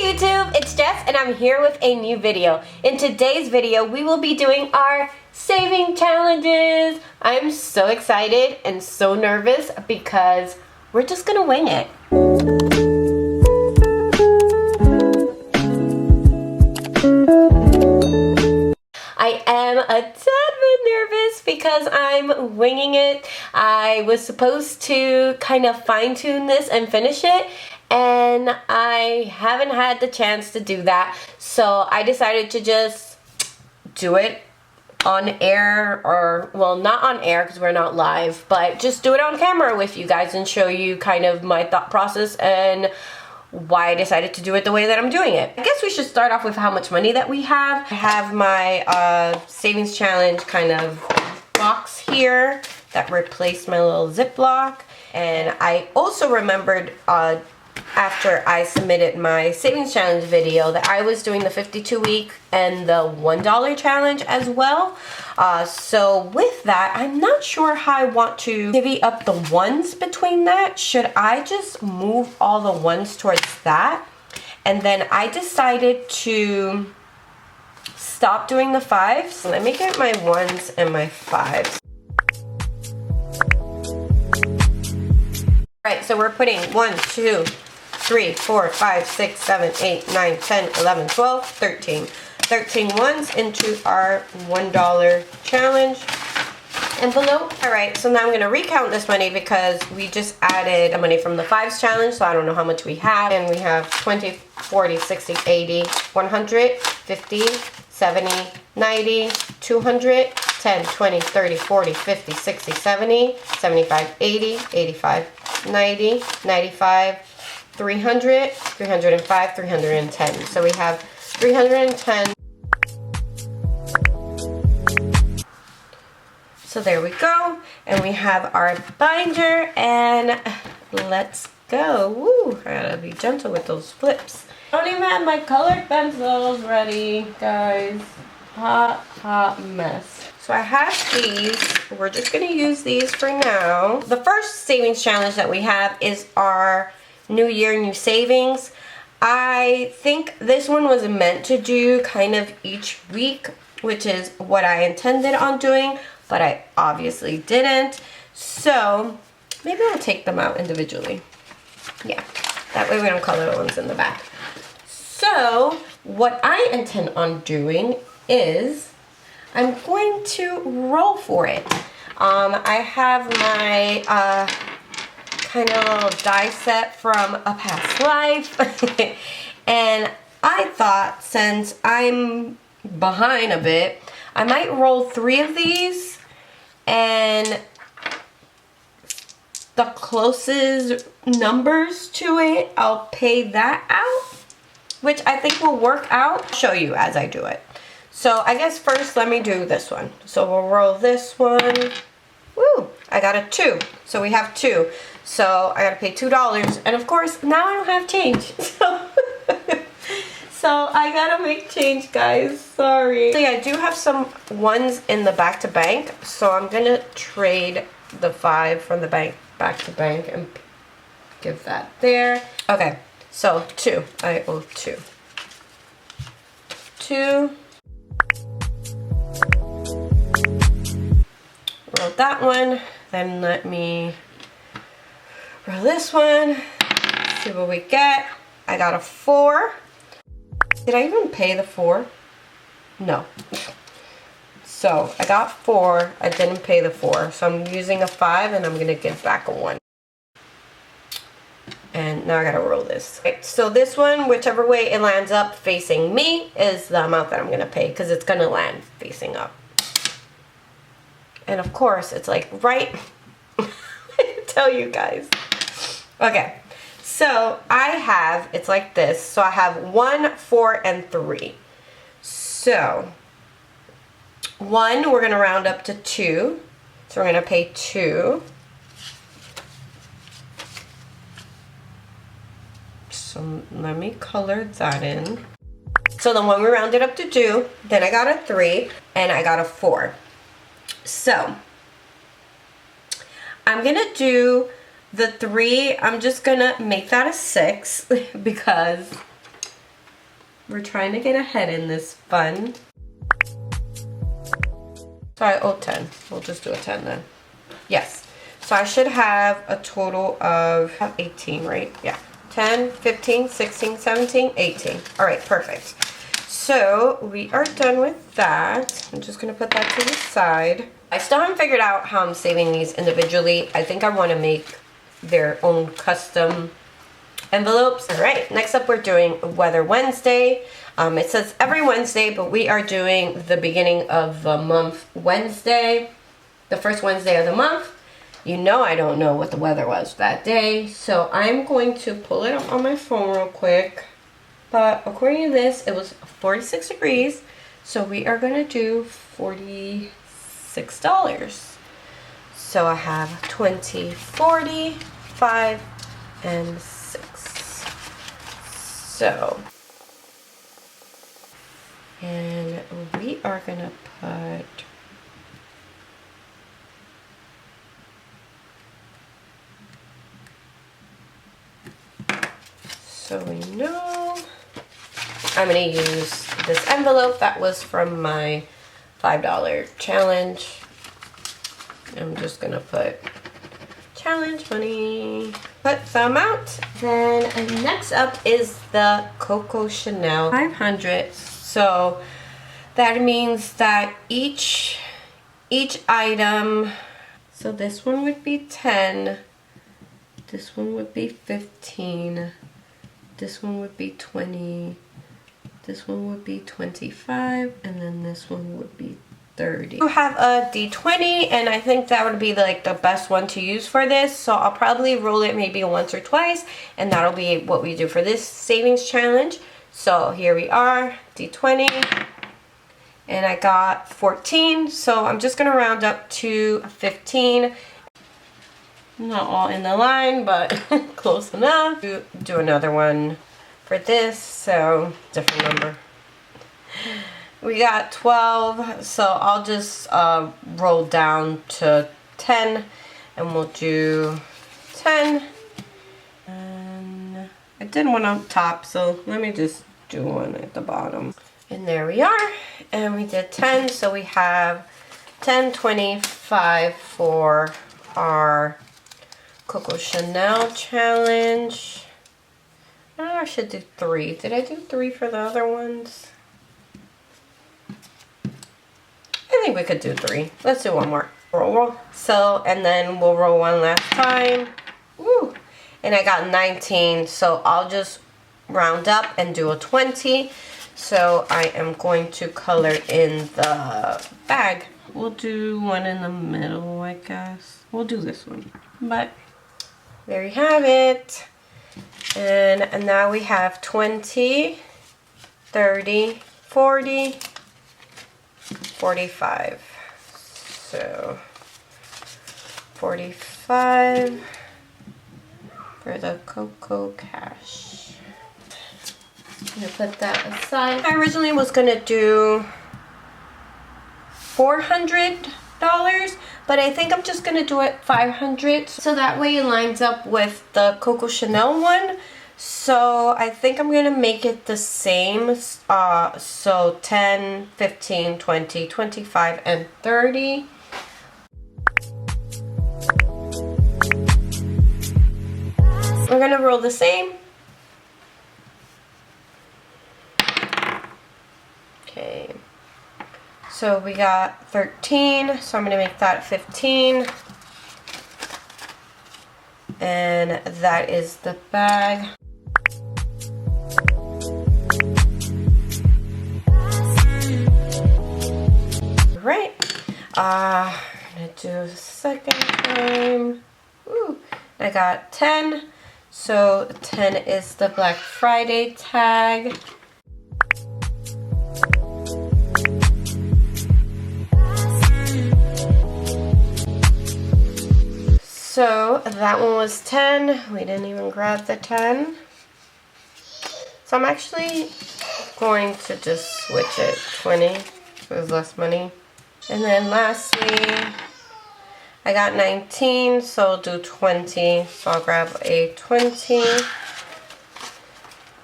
Hey YouTube, it's Jess and I'm here with a new video. In today's video, we will be doing our saving challenges. I'm so excited and so nervous because we're just gonna wing it. I am a tad bit nervous because I'm winging it. I was supposed to kind of fine-tune this and finish it, and I haven't had the chance to do that, so I decided to just do it on air, or well, not on air because we're not live, but just do it on camera with you guys and show you kind of my thought process and why I decided to do it the way that I'm doing it. I guess we should start off with how much money that we have. I have my savings challenge kind of box here that replaced my little Ziploc, and I also remembered after I submitted my savings challenge video that I was doing the 52-week and the $1 challenge as well. So with that, I'm not sure how I want to divvy up the ones between that. Should I just move all the ones towards that? And then I decided to stop doing the fives. So let me get my ones and my fives. Alright, so we're putting 1, 2, 3, 4, 5, 6, 7, 8, 9, 10, 11, 12, 13. 13 ones into our $1 challenge envelope. Alright, so now I'm going to recount this money because we just added money from the fives challenge, so I don't know how much we have. And we have 20, 40, 60, 80, 100, 50, 70, 90, 200, 10, 20, 30, 40, 50, 60, 70, 75, 80, 85, 90, 95, 300, 305, 310. So we have 310. So there we go. And we have our binder, and let's go. Woo, I gotta be gentle with those flips. I don't even have my colored pencils ready, guys. Hot mess. So I have these. We're just gonna use these for now. The first savings challenge that we have is our New Year, New Savings. I think this one was meant to do kind of each week, which is what I intended on doing, but I obviously didn't. So maybe I'll take them out individually. Yeah, that way we don't color the ones in the back. So what I intend on doing is I'm going to roll for it. I have my kind of little die set from a past life. And I thought, since I'm behind a bit, I might roll 3 of these, and the closest numbers to it, I'll pay that out, which I think will work out. I'll show you as I do it. So I guess first let me do this one. So we'll roll this one. Woo, I got a 2. So we have 2. So I gotta pay $2, and of course now I don't have change. So I gotta make change, guys. Sorry. So yeah, I do have some ones in the back to bank, so I'm gonna trade the 5 from the bank back to bank and give that there. Okay, so 2. I owe 2. 2. Roll that one. Then let me roll this one. See what we get. I got a 4. Did I even pay the 4? No. So I got 4. I didn't pay the 4. So I'm using a 5, and I'm going to give back a 1. And now I got to roll this. Okay, so this one, whichever way it lands up facing me, is the amount that I'm going to pay, because it's going to land facing up. And of course, it's like right... I tell you guys. Okay. So I have, it's like this. So I have 1, 4, and 3. So 1, we're going to round up to 2. So we're going to pay 2. So let me color that in. So then when we rounded up to 2, then I got a 3 and I got a 4. So I'm going to do the 3, I'm just gonna make that a 6 because We're trying to get ahead in this fun. So oh, 10. We'll just do a 10 then. Yes. So I should have a total of 18, right? Yeah. 10, 15, 16, 17, 18. All right, perfect. So we are done with that. I'm just gonna put that to the side. I still haven't figured out how I'm saving these individually. I think I wanna make their own custom envelopes. All right, next up we're doing Weather Wednesday. It says every Wednesday, but we are doing the beginning of the month Wednesday, the first Wednesday of the month. You know I don't know what the weather was that day, so I'm going to pull it up on my phone real quick. But according to this, it was 46 degrees, so we are gonna do $46. So I have 20, 40, 5, and 6. So, and we are gonna put so we know I'm gonna use this envelope that was from my $5 challenge. I'm just gonna put challenge money, put the amount. Then next up is the Coco Chanel 500. So that means that each item, so this one would be 10, this one would be 15, this one would be 20, this one would be 25, and then this one would be 30. You have a D20, and I think that would be like the best one to use for this, so I'll probably roll it maybe once or twice, and that'll be what we do for this savings challenge. So here we are, D20, and I got 14, so I'm just gonna round up to 15. Not all in the line, but close enough. Do another one for this, so different number. We got 12, so I'll just roll down to 10, and we'll do 10. And I did one on top, so let me just do one at the bottom. And there we are, and we did 10, so we have 10, 25 for our Coco Chanel challenge. I should do 3. Did I do 3 for the other ones? I think we could do 3. Let's do one more. Roll. So, and then we'll roll one last time. Woo! And I got 19, so I'll just round up and do a 20. So I am going to color in the bag. We'll do one in the middle, I guess. We'll do this one. But there you have it. And now we have 20, 30, 40, 45. So 45 for the Coco Cash. I'm gonna put that aside. I originally was gonna do $400, but I think I'm just gonna do it 500, so that way it lines up with the Coco Chanel one. So I think I'm gonna make it the same, so 10, 15, 20, 25, and 30. We're gonna roll the same. Okay. So we got 13, so I'm going to make that 15. And that is the bag. Right. I'm going to do the second time. Ooh, I got 10. So 10 is the Black Friday tag. So that one was 10. We didn't even grab the 10. So I'm actually going to just switch it 20. There's less money. And then lastly, I got 19, so I'll do 20. So I'll grab a 20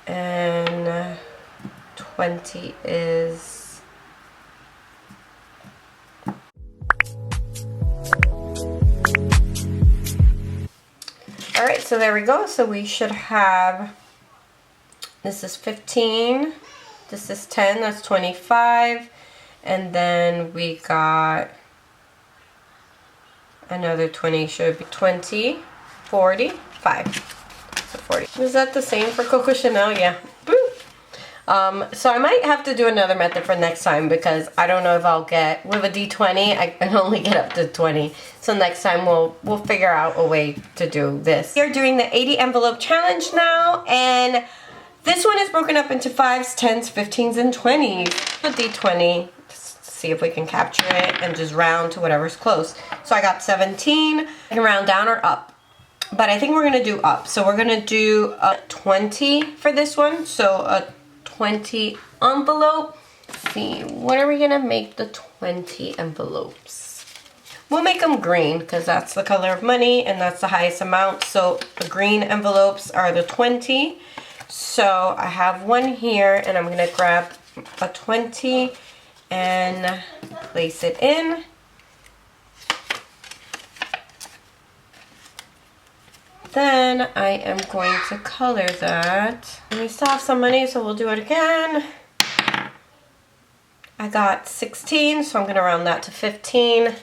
and 20 is... Alright, so there we go. So we should have, this is 15, this is 10, that's 25, and then we got another 20, should be 20, 40, 5. So 40. Is that the same for Coco Chanel? Yeah. So I might have to do another method for next time because I don't know if I'll get, with a D20, I can only get up to 20. So next time we'll figure out a way to do this. We are doing the 80 envelope challenge now, and this one is broken up into 5s, 10s, 15s, and 20s. A D20, see if we can capture it and just round to whatever's close. So I got 17. I can round down or up, but I think we're gonna do up. So we're gonna do a 20 for this one. So a 20 envelope. Let's see, what are we gonna make the 20 envelopes? We'll make them green because that's the color of money and that's the highest amount. So the green envelopes are the 20. So I have one here and I'm gonna grab a 20 and place it in. Then I am going to color that. And we still have some money, so we'll do it again. I got 16, so I'm going to round that to 15.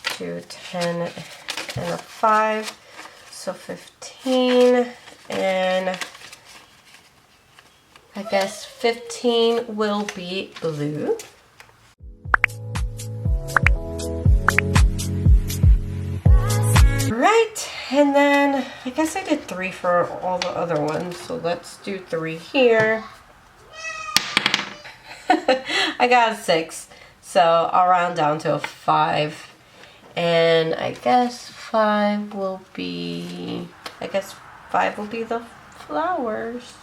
2, 10, and a 5. So 15, and I guess 15 will be blue. Right, and then I guess I did 3 for all the other ones, so let's do 3 here. I got a 6, so I'll round down to a 5, and I guess 5 will be the flowers.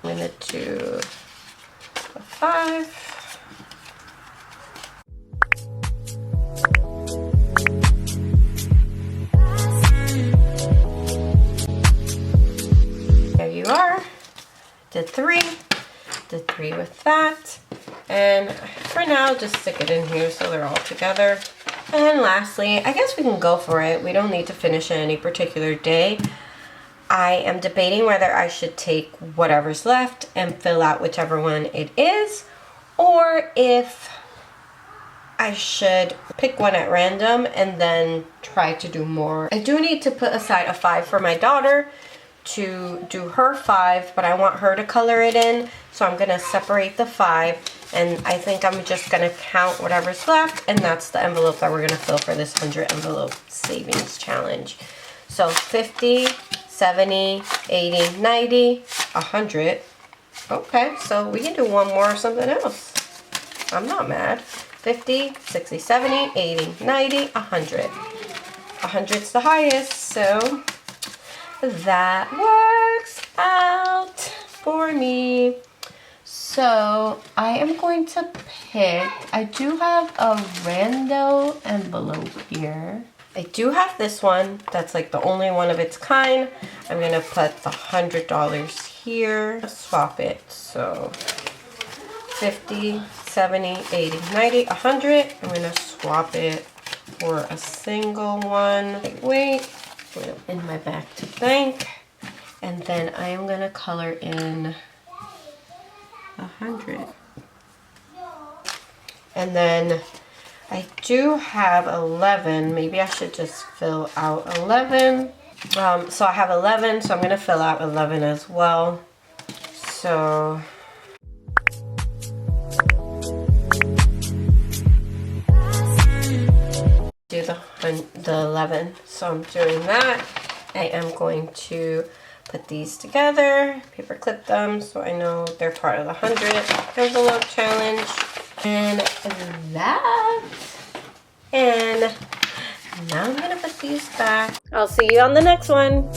I'm gonna do a 5. You are. Did 3 with that, and for now just stick it in here so they're all together. And lastly, I guess we can go for it. We don't need to finish it any particular day. I am debating whether I should take whatever's left and fill out whichever one it is, or if I should pick one at random and then try to do more. I do need to put aside a 5 for my daughter to do her 5, but I want her to color it in, so I'm gonna separate the 5, and I think I'm just gonna count whatever's left, and that's the envelope that we're gonna fill for this 100 envelope savings challenge. So 50, 70, 80, 90, 100. Okay, so we can do one more or something else. I'm not mad. 50, 60, 70, 80, 90, 100. 100's the highest, so that works out for me. So I am going to pick, I do have a rando envelope here. I do have this one that's like the only one of its kind. I'm gonna put the $100 here, swap it. So 50, 70, 80, 90, 100. I'm gonna swap it for a single one. Wait. Put it in my back to bank, and then I am gonna color in 100, and then I do have 11. Maybe I should just fill out 11. So I have 11, so I'm gonna fill out 11 as well. So do the 11, so I'm doing that. I am going to put these together, paper clip them so I know they're part of the 100 envelope challenge, and that, and now I'm gonna put these back. I'll see you on the next one.